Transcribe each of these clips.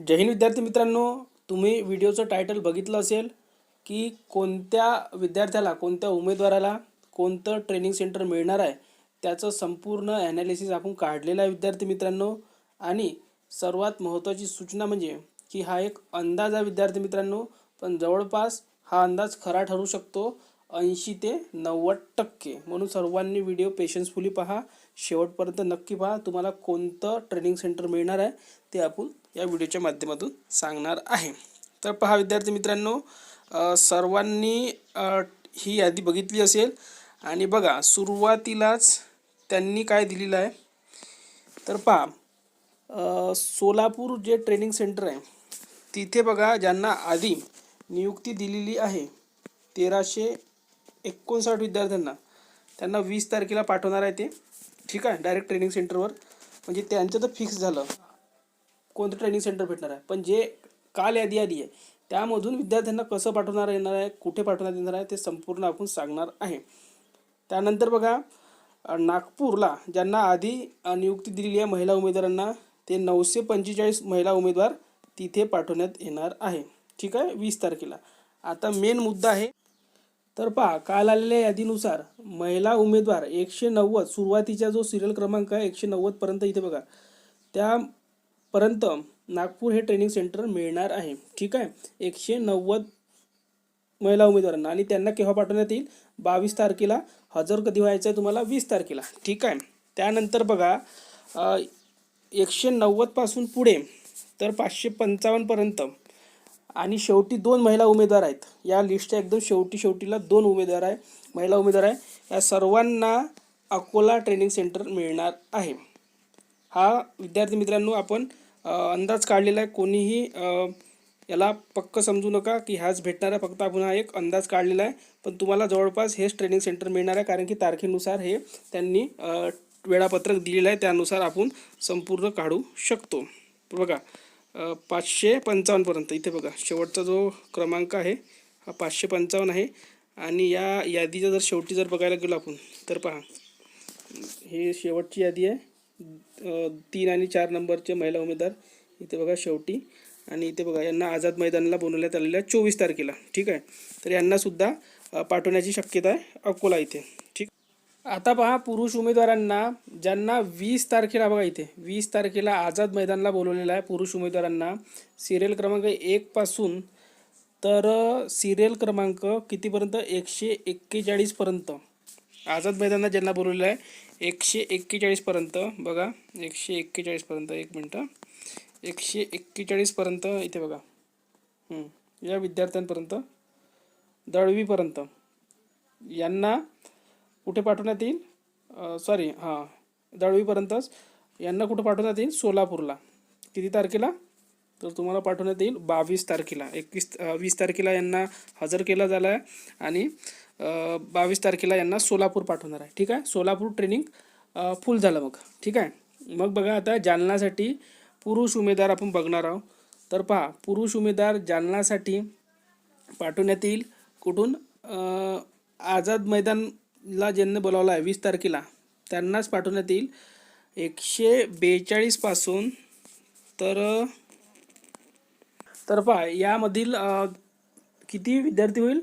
जय हिंद विद्यार्थी मित्रांनो, तुम्ही व्हिडिओचं टायटल बघितलं असेल की कोणत्या विद्यार्थ्याला, कोणत्या उमेदवाराला कोणतं ट्रेनिंग सेंटर मिळणार आहे त्याचं संपूर्ण ॲनालिसिस आपण काढलेलं आहे विद्यार्थी मित्रांनो. आणि सर्वात महत्त्वाची सूचना म्हणजे की हा एक अंदाज आहे विद्यार्थी मित्रांनो, पण जवळपास हा अंदाज खरा ठरू शकतो 80 ते 90%. म्हणून सर्वांनी व्हिडिओ पेशन्सफुली पहा, शेवटपर्यंत नक्की पहा. तुम्हाला कोणतं ट्रेनिंग सेंटर मिळणार आहे ते आपण या व्हिडिओच्या माध्यमातून सांगणार आहे. तर पहा विद्यार्थी मित्रांनो, सर्वांनी ही यादी बघितली असेल आणि बघा सुरुवातीलाच त्यांनी काय दिलेलं आहे. तर पहा सोलापूर जे ट्रेनिंग सेंटर आहे तिथे बघा ज्यांना आधी नियुक्ती दिलेली आहे 1359 विद्यार्थ्यांना, त्यांना 20 तारखेला पाठवणार आहे ते. ठीक आहे, डायरेक्ट ट्रेनिंग सेंटरवर. म्हणजे त्यांचं तर फिक्स झालं कोणतं ट्रेनिंग सेंटर भेटणार आहे. पण जे काल यादी आली आहे त्यामधून विद्यार्थ्यांना कसं पाठवणार येणार आहे, कुठे पाठवण्यात येणार आहे ते संपूर्ण आपण सांगणार आहे. त्यानंतर बघा नागपूरला ज्यांना आधी नियुक्ती दिलेली आहे महिला उमेदवारांना, ते 945 महिला उमेदवार तिथे पाठवण्यात येणार आहे. ठीक आहे, 20 तारखेला. आता मेन मुद्दा आहे. तर पहा काल आलेल्या यादीनुसार महिला उमेदवार 190, सुरुवातीचा जो सिरियल क्रमांक आहे 190 पर्यंत इथे बघा, त्यापर्यंत नागपूर हे ट्रेनिंग सेंटर मिळणार आहे. ठीक आहे, 190 महिला उमेदवारांना. आणि त्यांना केव्हा पाठवण्यात येईल? 22 तारखेला. हजर कधी व्हायचं आहे तुम्हाला? 20 तारखेला. ठीक आहे. त्यानंतर बघा 190 पासून पुढे तर 555 पर्यंत आणि शेवटी 2 महिला उमेदवार आहेत. या लिस्टच्या एकदम शेवटीला 2 उमेदवार आहे, महिला उमेदवार आहे. या सर्वांना अकोला ट्रेनिंग सेंटर मिळणार आहे. हा विद्यार्थी मित्रांनो आपण अंदाज काढलेला आहे. कोणीही याला पक्क समजू नका की हाच भेटणार आहे, फक्त आपण हा एक अंदाज काढलेला आहे. पण तुम्हाला जवळपास हेच ट्रेनिंग सेंटर मिळणार आहे, कारण की तारखेनुसार हे त्यांनी वेळापत्रक दिलेलं आहे, त्यानुसार आपण संपूर्ण काढू शकतो. बघा 555 पर्यंत इथे बघा शेवटचा जो क्रमांक आहे हा 555 आहे. आणि या यादीचा जर शेवटी जर बघायला गेलो आपण तर पहा हे शेवटची यादी आहे. 3 आणि 4 नंबरचे महिला उमेदवार इथे बघा शेवटी. आणि इथे बघा यांना आझाद मैदानाला बोलवण्यात आलेलं आहे 24 तारखेला. ठीक आहे, तर यांनासुद्धा पाठवण्याची शक्यता आहे अकोला इथे. ठीक. आता पहा पुरुष उमेदवारांना ज्यांना 20 तारखेला बघा इथे 20 तारखेला आझाद मैदानाला बोलवलेलं आहे पुरुष उमेदवारांना, सिरियल क्रमांक 1 पासून तर सिरियल क्रमांक कितीपर्यंत? 141 पर्यंत आझाद मैदानाला ज्यांना बोलवलेलं आहे 141 पर्यंत. बघा 141 पर्यंत, एक मिनटं, 141 पर्यंत इथे बघा या विद्यार्थ्यांपर्यंत 10वी पर्यंत यांना कुठे पाठवण्यात येईल? 10वी पर्यंतच यांना कुठे पाठवण्यात येईल? सोलापूरला. किती तारखेला? तर तुम्हाला पाठवण्यात येईल 22 तारखेला. 20 तारखेला यांना हजर केला झाला आहे आणि 22 तारखेला यांना सोलापूर पाठवणार आहे. ठीक आहे, सोलापूर ट्रेनिंग फुल झालं मग. ठीक आहे, मग बघा आता जालनासाठी पुरुष उमेदवार आपण बघणार आहोत. तर पहा पुरुष उमेदवार जालनासाठी पाठवण्यात येईल कुठून? आझाद मैदानला ज्यांना बोलावलं आहे 20 तारखेला त्यांनाच पाठवण्यात येईल 142 पासून. तर पहा यामधील किती विद्यार्थी होईल?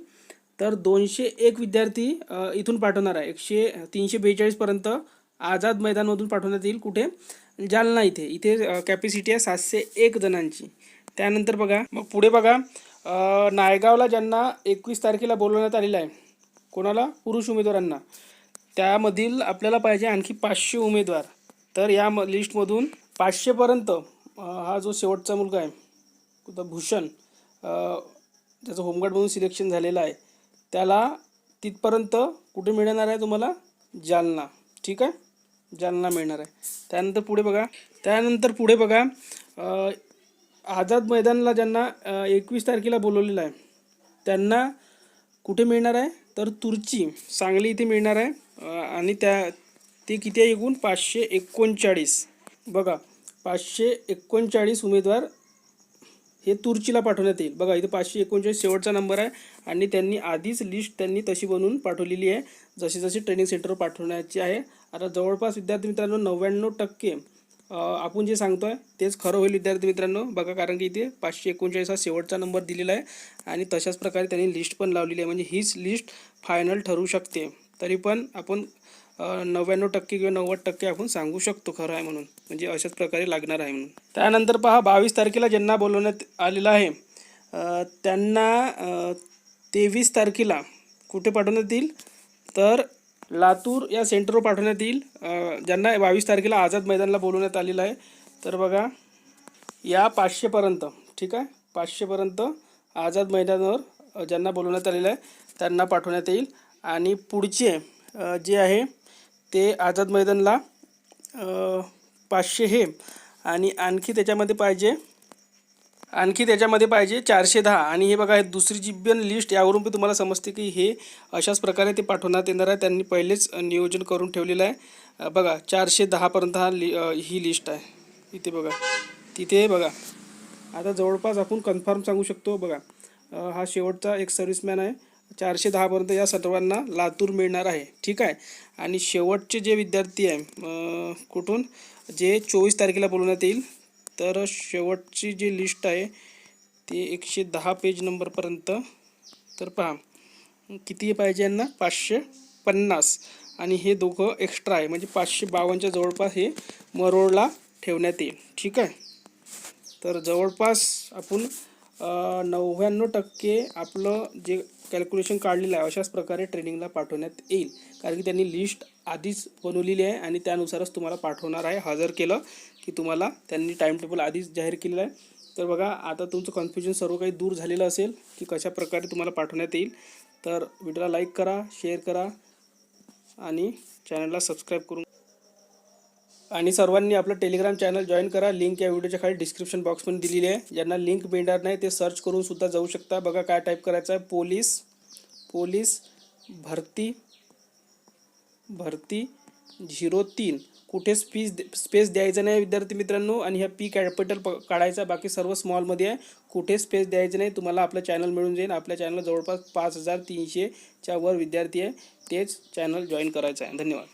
तर 201 विद्यार्थी इथून पाठवणार आहे. 342 पर्यंत आझाद मैदानमधून पाठवण्यात येईल. कुठे? जालना इथे कॅपॅसिटी आहे 701 जणांची. त्यानंतर बघा मग पुढे बघा नायगावला ज्यांना 21 तारखेला बोलवण्यात आलेलं आहे, कोणाला? पुरुष उमेदवारांना. त्यामधील आपल्याला पाहिजे आणखी 500 उमेदवार. तर या लिस्टमधून 500 पर्यंत हा जो शेवटचा मुलगा आहे भूषण, त्याचं होमगार्डमधून सिलेक्शन झालेलं आहे, त्याला तिथपर्यंत कुठे मिळणार आहे तुम्हाला? जालना. ठीक आहे, जालना मिळणार आहे. त्यानंतर पुढे बघा आझाद मैदानला ज्यांना 21 तारखेला बोलवलेलं आहे त्यांना कुठे मिळणार आहे? तर तुर्ची, सांगली इथे मिळणार आहे. आणि ते किती आहे एकूण? 539. बघा 539 उमेदवार हे तुर्चीला पाठवण्यात येईल. बघा इथे 539 शेवटचा नंबर आहे आणि त्यांनी आधीच लिस्ट त्यांनी तशी बनवून पाठवलेली आहे, जशी ट्रेनिंग सेंटरवर पाठवण्याची आहे. आता जवळपास विद्यार्थी मित्रांनो 99% आपण जे सांगतोय तेच खरं होईल विद्यार्थी मित्रांनो. बघा, कारण की इथे 539 हा शेवटचा नंबर दिलेला आहे आणि तशाच प्रकारे त्यांनी लिस्ट पण लावलेली आहे. म्हणजे हीच लिस्ट फायनल ठरू शकते. तरी पण आपण 99% किंवा 90% आपण सांगू शकतो खरं आहे म्हणून, म्हणजे अशाच प्रकारे लागणार आहे म्हणून. त्यानंतर पहा, 22 तारखेला ज्यांना बोलवण्यात आलेलं आहे त्यांना 23 तारखेला कुठे पाठवण्यात येईल, तर लातूर या सेंटरवर पाठवण्यात येईल. ज्यांना 22 तारखेला आझाद मैदानाला बोलवण्यात आलेलं आहे. तर बघा, या 500पर्यंत, ठीक आहे, 500पर्यंत आझाद मैदानावर ज्यांना बोलवण्यात आलेलं आहे त्यांना पाठवण्यात येईल. आणि पुढचे जे आहे ते आझाद मैदानला 500 हे, आणि आणखी त्याच्यामध्ये पाहिजे 410. आणि हे बघा, हे दुसरी जी पण लिस्ट, यावरून पण तुम्हाला समजते की हे अशाच प्रकारे ते पाठवण्यात येणार आहे. त्यांनी पहिलेच नियोजन करून ठेवलेलं आहे. बघा, 410पर्यंत ही लिस्ट आहे. इथे बघा, तिथे बघा, आता जवळपास आपण कन्फर्म सांगू शकतो. बघा, हा शेवटचा एक सर्व्हिसमॅन आहे. 410पर्यंत या सर्वांना लातूर मिळणार आहे, ठीक आहे. आणि शेवटचे जे विद्यार्थी आहे कुठून, जे 24 तारखेला बोलवण्यात येईल, तर शेवटची जी लिस्ट आहे ती 110 पेज नंबरपर्यंत. तर पहा, किती पाहिजे यांना, 550. आणि हे दोघं एक्स्ट्रा आहे, म्हणजे 552च्या जवळपास हे मरोडला ठेवण्यात येईल, ठीक आहे. तर जवळपास आपण 99% आपलं जे कॅल्क्युलेशन काढलेलं आहे अशाच प्रकारे ट्रेनिंगला पाठवण्यात येईल. कारण की त्यांनी लिस्ट आधीच बनवलेली आहे आणि त्यानुसारच तुम्हाला पाठवणार आहे. हजर केलं की तुम्हाला त्यांनी टाईमटेबल आधीच जाहीर केलेलं आहे. तर बघा, आता तुमचं कन्फ्युजन सर्व काही दूर झालेलं असेल की कशा प्रकारे तुम्हाला पाठवण्यात येईल. तर व्हिडिओला लाईक करा, शेअर करा आणि चॅनलला सबस्क्राईब करून, आणि सर्वांनी आपलं टेलिग्राम चॅनल जॉईन करा. लिंक या व्हिडिओच्या खाली डिस्क्रिप्शन बॉक्समध्ये दिलेली आहे. ज्यांना लिंक मिळणार नाही ते सर्च करून सुद्धा जाऊ शकता. बघा, काय टाईप करायचं आहे, पोलीस भरती 03. कुठे स्पेस द्यायचं नाही विद्यार्थी मित्रांनो. आणि ह्या पी कॅपिटल काढायचा, बाकी सर्व स्मॉलमध्ये आहे. कुठे स्पेस द्यायचं नाही. तुम्हाला आपलं चॅनल मिळून जाईल. आपल्या चॅनलला जवळपास 5300च्या वर विद्यार्थी आहे. तेच चॅनल जॉईन करायचं आहे. धन्यवाद.